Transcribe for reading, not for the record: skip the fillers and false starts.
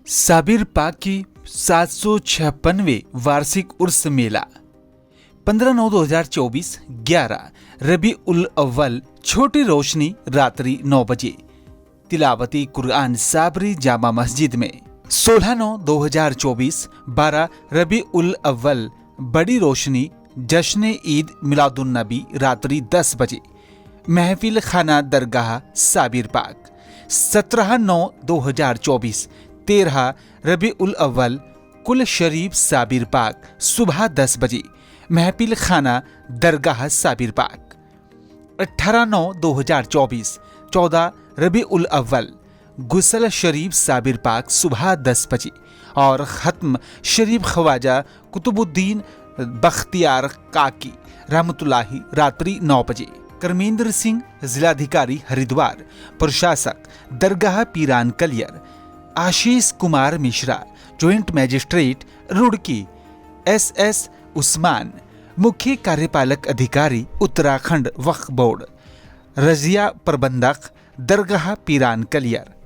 साबिर पाक की 756वें वार्षिक उर्स मेला 15/9/2024 11 रबी उल अव्वल छोटी रोशनी रात्रि 9 बजे तिलावती कुरान साबरी जामा मस्जिद में 16/9/2024 12 रबी उल अव्वल बड़ी रोशनी जश्न ईद मिलादुन नबी रात्रि 10 बजे महफिल खाना दरगाह साबिर पाक 17/9/2024 13 रबी उल अव्वल कुल शरीफ साबिर पाक सुबह 10 बजे महफिल खाना दरगाह साबिर पाक 18/9/2024 14 रबी उल अव्वल गुसल शरीफ साबिर पाक सुबह 10 बजे और ख़त्म शरीफ ख्वाजा कुतुबुद्दीन बख्तियार काकी रहमतुल्लाही रात्रि 9 बजे। कर्मेंद्र सिंह जिलाधिकारी हरिद्वार, प्रशासक दरगाह Piran Kaliyar Ashish Kumar Mishra, joint magistrate Roorkee SS Usman, मुख्य कार्यपालक अधिकारी उत्तराखंड वक्फ बोर्ड, रजिया प्रबंधक दरगाह पीरान कलियर।